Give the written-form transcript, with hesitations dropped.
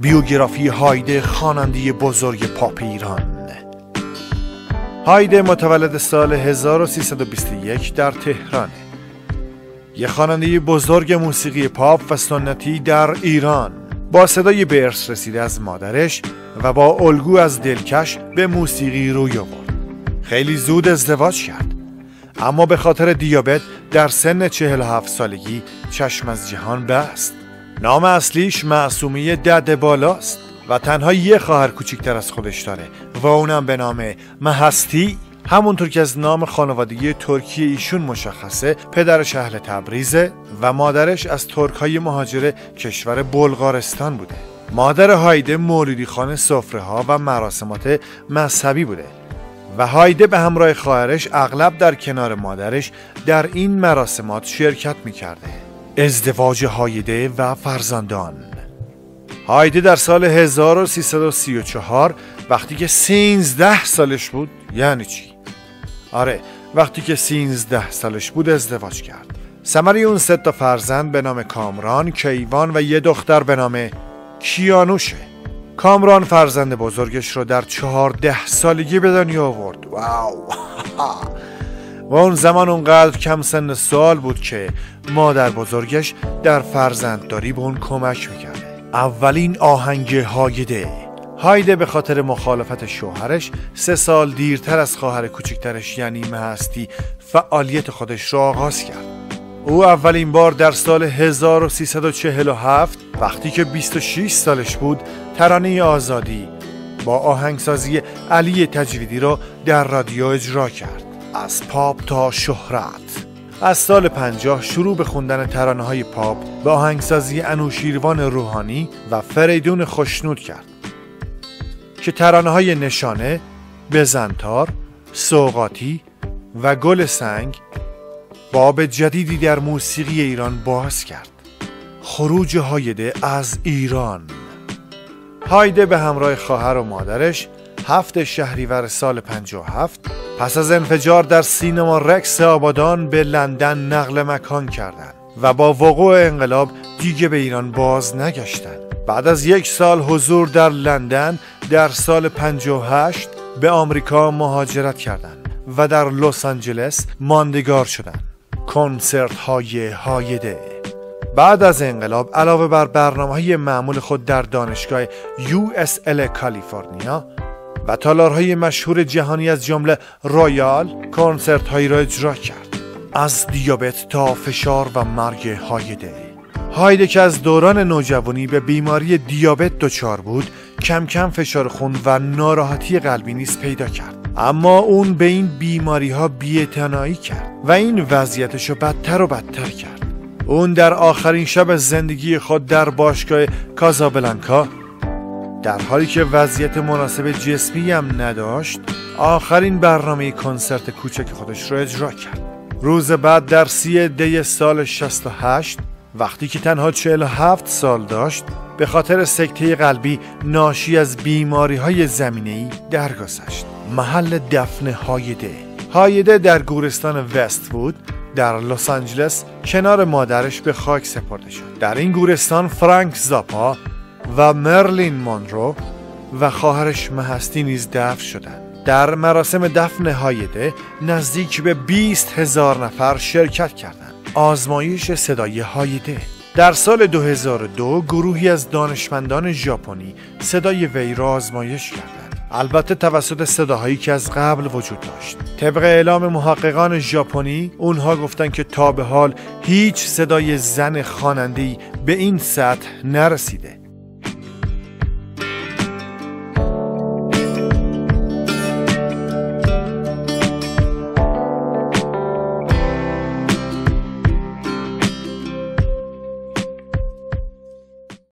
بیوگرافی هایده، خواننده بزرگ پاپ ایران. هایده متولد سال 1321 در تهرانه. یه خواننده بزرگ موسیقی پاپ و سنتی در ایران، با صدای به ارث رسیده از مادرش و با الگو از دلکش به موسیقی روی آورد. خیلی زود ازدواج کرد، اما به خاطر دیابت در سن 47 سالگی چشم از جهان بست. نام اصلیش معصومی دد بالاست و تنها یه خواهر کوچیکتر از خودش داره و اونم به نام مهستی. همونطور که از نام خانوادگی ترکی ایشون مشخصه، پدرش اهل تبریزه و مادرش از ترک‌های مهاجر کشور بلغارستان بوده. مادر هایده مولیدی خانه سفره ها و مراسمات مذهبی بوده و هایده به همراه خواهرش اغلب در کنار مادرش در این مراسمات شرکت می‌کرده. ازدواج هایده و فرزندان. هایده در سال 1334 وقتی که 13 سالش بود، یعنی چی؟ آره، وقتی که 13 سالش بود ازدواج کرد. ثمره اون 3 تا فرزند به نام کامران، کیوان و یه دختر به نام کیانوشه. کامران فرزند بزرگش رو در 14 سالگی به دنیا آورد. واو! و اون زمان اونقدر کم سن سال بود که مادر بزرگش در فرزندداری به اون کمک میکرده. اولین آهنگ هایده به خاطر مخالفت شوهرش 3 سال دیرتر از خواهر کوچکترش یعنی مهستی فعالیت خودش را آغاز کرد. او اولین بار در سال 1347 وقتی که 26 سالش بود ترانه آزادی با آهنگسازی علی تجویدی را در رادیو اجرا کرد. از پاپ تا شهرت. از سال 50 شروع به خوندن ترانه‌های پاپ به آهنگسازی انوشیروان روحانی و فریدون خوشنود کرد که ترانه‌های نشانه، بزنتار، سوغاتی و گل سنگ باب جدیدی در موسیقی ایران باز کرد. خروج هایده از ایران. هایده به همراه خواهر و مادرش 7 شهریور سال 57 پس از انفجار در سینما رکس آبادان به لندن نقل مکان کردند و با وقوع انقلاب دیگه به ایران باز نگشتند. بعد از 1 سال حضور در لندن در سال 58 به آمریکا مهاجرت کردند و در لس آنجلس ماندگار شدند. کنسرت های هایده. بعد از انقلاب علاوه بر برنامه‌های معمول خود در دانشگاه UCLA کالیفرنیا و تالارهای مشهور جهانی از جمله رایال، کنسرت هایی را اجرا کرد. از دیابت تا فشار و مرگ هایده که از دوران نوجوانی به بیماری دیابت دچار بود، کم کم فشار خون و ناراحتی قلبی نیز پیدا کرد. اما اون به این بیماری ها بی‌اعتنایی کرد و این وضعیتش رو بدتر و بدتر کرد. اون در آخرین شب زندگی خود در باشگاه کازابلانکا، در حالی که وضعیت مناسب جسمی هم نداشت، آخرین برنامه کنسرت کوچک خودش رو اجرا کرد. روز بعد در 30 دی سال 68 وقتی که تنها 47 سال داشت، به خاطر سکته قلبی ناشی از بیماری‌های زمینه‌ای درگذشت. محل دفن هایده در گورستان وست‌وود در لس آنجلس کنار مادرش به خاک سپرده شد. در این گورستان فرانک زاپا و مرلین مونرو و خواهرش مهستی نیز دفن شدند. در مراسم دفن هایده نزدیک به 20,000 نفر شرکت کردند. آزمایش صدای هایده. در سال 2002 گروهی از دانشمندان ژاپنی صدای وی را آزمایش کردند، البته توسط صداهایی که از قبل وجود داشت. طبق اعلام محققان ژاپنی، اونها گفتند که تا به حال هیچ صدای زن خواننده‌ای به این سطح نرسیده